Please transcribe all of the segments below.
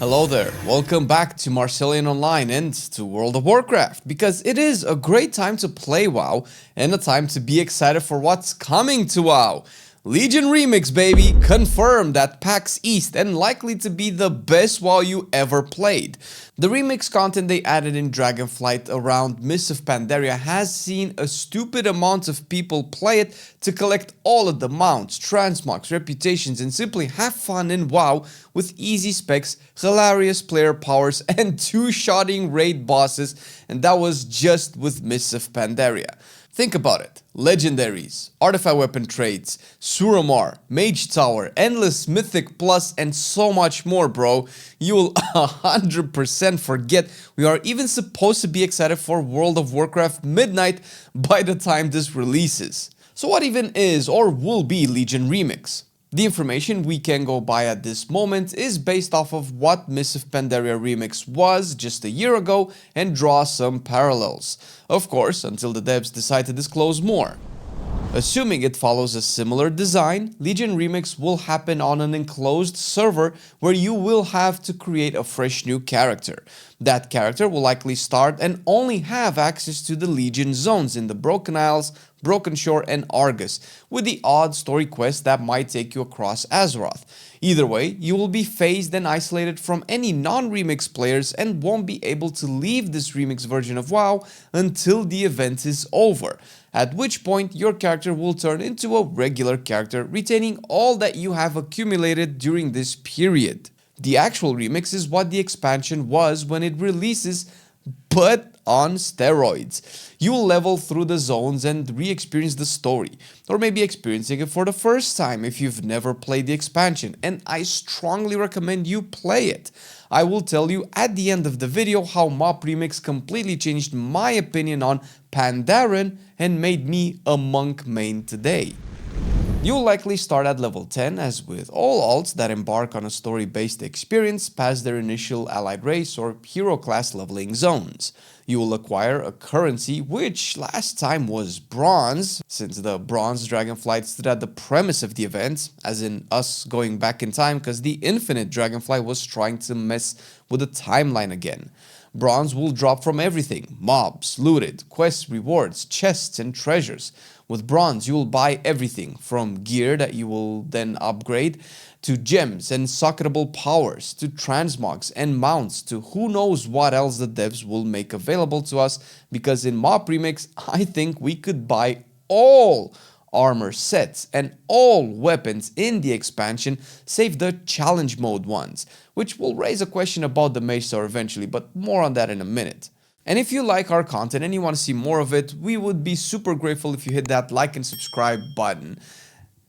Hello there, welcome back to Marcelian Online and to World of Warcraft, because it is a great time to play WoW and a time to be excited for what's coming to WoW. Legion Remix, baby, confirmed at PAX East and likely to be the best WoW you ever played. The remix content they added in Dragonflight around Mists of Pandaria has seen a stupid amount of people play it to collect all of the mounts, transmogs, reputations, and simply have fun in WoW with easy specs, hilarious player powers, and two-shotting raid bosses, and that was just with Mists of Pandaria. Think about it. Legendaries, artifact weapon trades, Suramar, Mage Tower, endless Mythic Plus, and so much more, bro. You will 100% forget we are even supposed to be excited for World of Warcraft Midnight by the time this releases. So what even is or will be Legion Remix? The information we can go by at this moment is based off of what Mists of Pandaria Remix was just a year ago and draw some parallels. Of course, until the devs decide to disclose more. Assuming it follows a similar design, Legion Remix will happen on an enclosed server where you will have to create a fresh new character. That character will likely start and only have access to the Legion zones in the Broken Isles, Broken Shore, and Argus, with the odd story quest that might take you across Azeroth. Either way, you will be phased and isolated from any non-remix players and won't be able to leave this remix version of WoW until the event is over, at which point your character will turn into a regular character, retaining all that you have accumulated during this period. The actual remix is what the expansion was when it releases, but on steroids. You'll level through the zones and re-experience the story, or maybe experiencing it for the first time if you've never played the expansion, and I strongly recommend you play it. I will tell you at the end of the video how Mob Remix completely changed my opinion on Pandaren and made me a monk main today. You'll likely start at level 10, as with all alts that embark on a story-based experience past their initial allied race or hero class leveling zones. You will acquire a currency, which last time was bronze, since the bronze Dragonflight stood at the premise of the event, as in us going back in time because the infinite Dragonflight was trying to mess with the timeline again. Bronze will drop from everything: mobs, looted, quests, rewards, chests, and treasures. With bronze, you will buy everything from gear that you will then upgrade, to gems and socketable powers, to transmogs and mounts, to who knows what else the devs will make available to us, because in Mob Remix, I think we could buy all armor sets and all weapons in the expansion, save the challenge mode ones, which will raise a question about the Mage Tower eventually, but more on that in a minute. And if you like our content and you want to see more of it, we would be super grateful if you hit that like and subscribe button.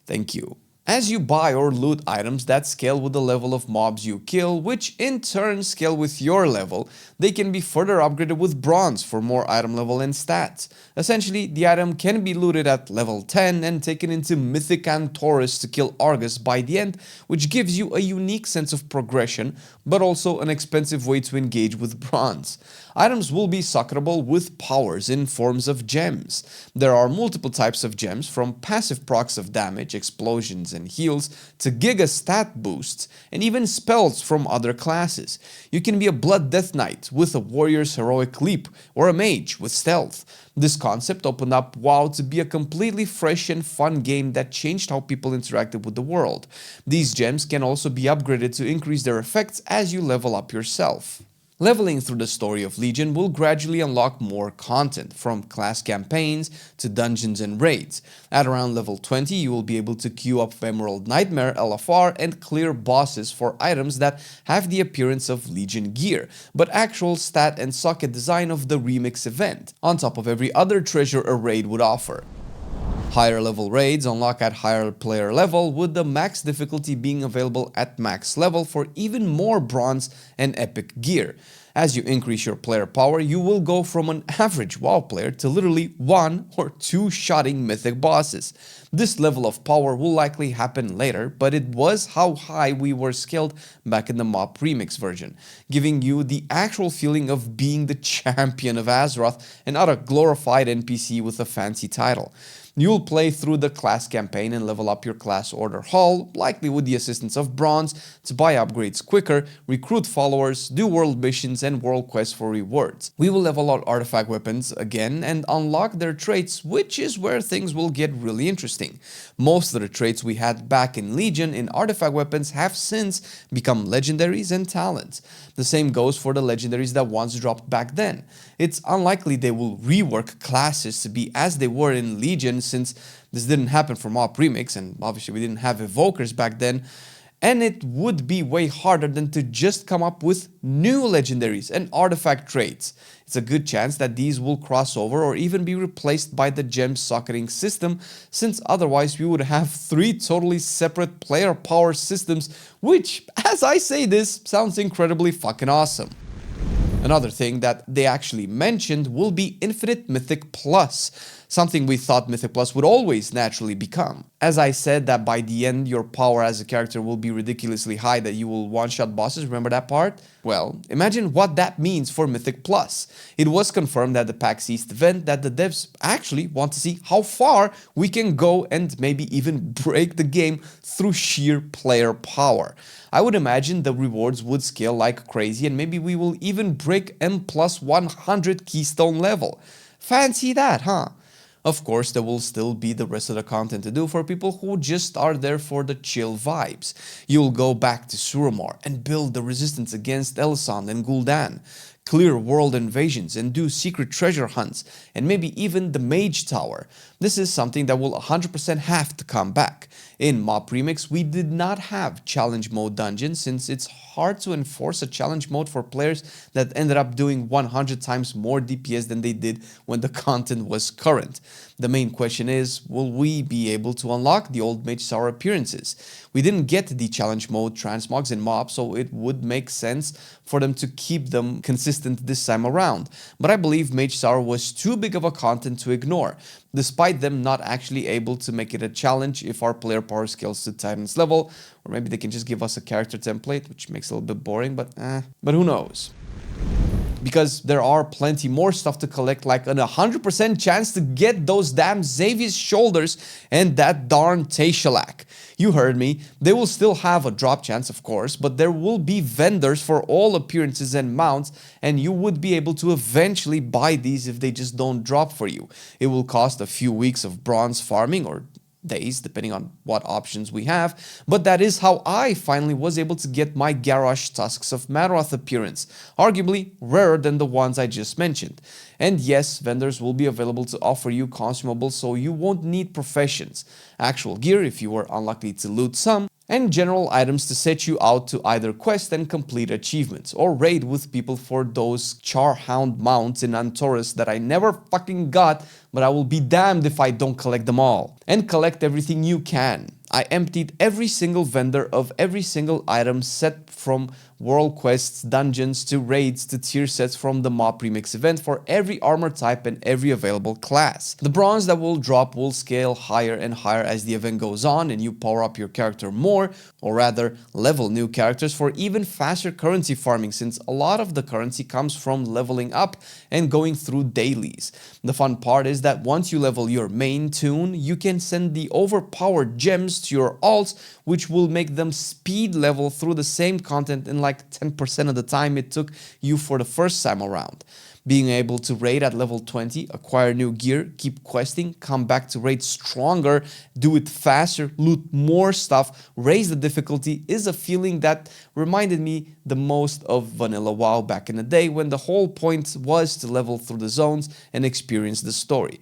Thank you. As you buy or loot items that scale with the level of mobs you kill, which in turn scale with your level, they can be further upgraded with bronze for more item level and stats. Essentially, the item can be looted at level 10 and taken into Mythic and Taurus to kill Argus by the end, which gives you a unique sense of progression, but also an expensive way to engage with bronze. Items will be socketable with powers in forms of gems. There are multiple types of gems, from passive procs of damage, explosions, and heals to giga stat boosts, and even spells from other classes. You can be a Blood Death Knight with a warrior's heroic leap, or a mage with stealth. This concept opened up WoW to be a completely fresh and fun game that changed how people interacted with the world. These gems can also be upgraded to increase their effects as you level up yourself. Leveling through the story of Legion will gradually unlock more content, from class campaigns to dungeons and raids. At around level 20, you will be able to queue up Emerald Nightmare LFR and clear bosses for items that have the appearance of Legion gear, but actual stat and socket design of the remix event, on top of every other treasure a raid would offer. Higher level raids unlock at higher player level, with the max difficulty being available at max level for even more bronze and epic gear. As you increase your player power, you will go from an average WoW player to literally 1 or 2 shotting mythic bosses. This level of power will likely happen later, but it was how high we were scaled back in the Mob Remix version, giving you the actual feeling of being the champion of Azeroth and not a glorified NPC with a fancy title. You'll play through the class campaign and level up your class order hall, likely with the assistance of bronze, to buy upgrades quicker, recruit followers, do world missions and world quests for rewards. We will level out artifact weapons again and unlock their traits, which is where things will get really interesting. Most of the traits we had back in Legion in artifact weapons have since become legendaries and talents. The same goes for the legendaries that once dropped back then. It's unlikely they will rework classes to be as they were in Legion, since this didn't happen for Mob Remix, and obviously we didn't have evokers back then. And it would be way harder than to just come up with new legendaries and artifact traits. It's a good chance that these will cross over or even be replaced by the gem socketing system, since otherwise we would have 3 totally separate player power systems, which, as I say this, sounds incredibly fucking awesome. Another thing that they actually mentioned will be Infinite Mythic Plus, something we thought Mythic Plus would always naturally become. As I said that by the end your power as a character will be ridiculously high, that you will one-shot bosses, remember that part? Well, imagine what that means for Mythic Plus. It was confirmed at the PAX East event that the devs actually want to see how far we can go and maybe even break the game through sheer player power. I would imagine the rewards would scale like crazy, and maybe we will even break M plus 100 keystone level. Fancy that, huh? Of course, there will still be the rest of the content to do for people who just are there for the chill vibes. You'll go back to Suramar and build the resistance against Elisand and Gul'dan, clear world invasions and do secret treasure hunts, and maybe even the Mage Tower. This is something that will 100% have to come back. In Mob Remix, we did not have challenge mode dungeons, since it's hard to enforce a challenge mode for players that ended up doing 100 times more DPS than they did when the content was current. The main question is, will we be able to unlock the old Mage Tower appearances? We didn't get the challenge mode transmogs in Mob, so it would make sense for them to keep them consistent this time around. But I believe Mage Tower was too big of a content to ignore, despite them not actually able to make it a challenge if our player power scales to Titan's level, or maybe they can just give us a character template, which makes it a little bit boring, but who knows? Because there are plenty more stuff to collect, like an 100% chance to get those damn Xavier's shoulders and that darn Tayshalak. You heard me, they will still have a drop chance, of course, but there will be vendors for all appearances and mounts, and you would be able to eventually buy these if they just don't drop for you. It will cost a few weeks of bronze farming, or days, depending on what options we have, but that is how I finally was able to get my Garrosh Tusks of Madroth appearance, arguably rarer than the ones I just mentioned. And yes, vendors will be available to offer you consumables, so you won't need professions, actual gear if you were unlucky to loot some, and general items to set you out to either quest and complete achievements, or raid with people for those Charhound mounts in Antorus that I never fucking got, but I will be damned if I don't collect them all. And collect everything you can. I emptied every single vendor of every single item set, from world quests, dungeons, to raids, to tier sets from the Mob Remix event for every armor type and every available class. The bronze that will drop will scale higher and higher as the event goes on and you power up your character more, or rather level new characters for even faster currency farming, since a lot of the currency comes from leveling up and going through dailies. The fun part is that once you level your main toon, you can send the overpowered gems to your alts, which will make them speed level through the same content in like 10% of the time it took you for the first time around. Being able to raid at level 20, acquire new gear, keep questing, come back to raid stronger, do it faster, loot more stuff, raise the difficulty is a feeling that reminded me the most of vanilla WoW back in the day, when the whole point was to level through the zones and experience the story.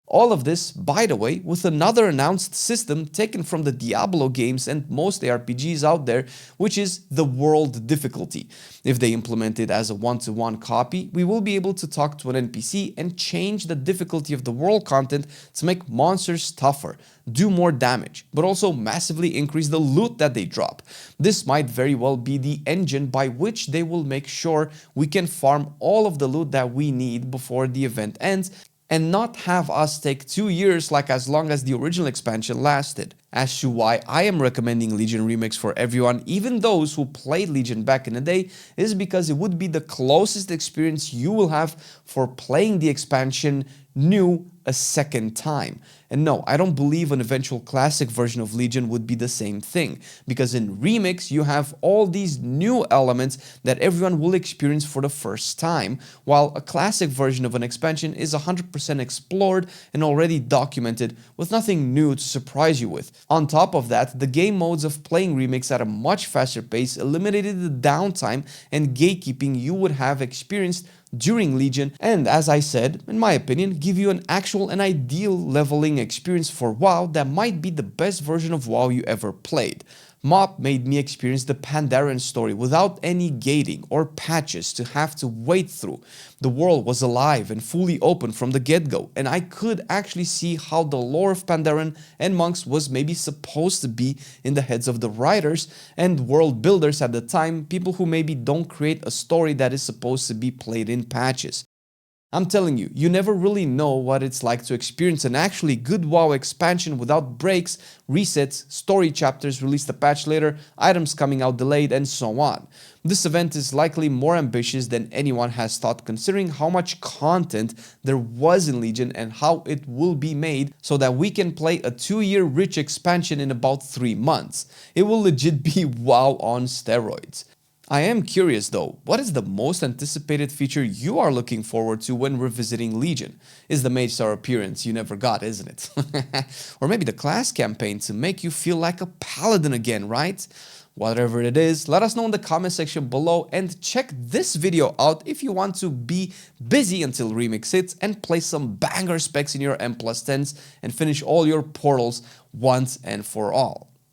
All of this, by the way, with another announced system taken from the Diablo games and most ARPGs out there, which is the world difficulty. If they implement it as a one-to-one copy, we will be able to talk to an NPC and change the difficulty of the world content to make monsters tougher, do more damage, but also massively increase the loot that they drop. This might very well be the engine by which they will make sure we can farm all of the loot that we need before the event ends, and not have us take 2 years like as long as the original expansion lasted. as to why I am recommending Legion Remix for everyone, even those who played Legion back in the day, is because it would be the closest experience you will have for playing the expansion new a second time. And no, I don't believe an eventual classic version of Legion would be the same thing, because in Remix you have all these new elements that everyone will experience for the first time, while a classic version of an expansion is 100% explored and already documented with nothing new to surprise you with. On top of that, the game modes of playing Remix at a much faster pace eliminated the downtime and gatekeeping you would have experienced during Legion, and as I said, in my opinion, give you an actual and ideal leveling experience for WoW that might be the best version of WoW you ever played. Mob made me experience the Pandaren story without any gating or patches to have to wait through. The world was alive and fully open from the get-go, and I could actually see how the lore of Pandaren and monks was maybe supposed to be in the heads of the writers and world builders at the time, people who maybe don't create a story that is supposed to be played in patches. I'm telling you, you never really know what it's like to experience an actually good WoW expansion without breaks, resets, story chapters released a patch later, items coming out delayed, and so on. This event is likely more ambitious than anyone has thought, considering how much content there was in Legion and how it will be made so that we can play a 2-year rich expansion in about 3 months. It will legit be WoW on steroids. I am curious though, what is the most anticipated feature you are looking forward to when revisiting Legion? Is the Mage Tower appearance you never got, isn't it? Or maybe the class campaign to make you feel like a paladin again, right? Whatever it is, let us know in the comment section below, and check this video out if you want to be busy until Remix hits and play some banger specs in your M+10s and finish all your portals once and for all.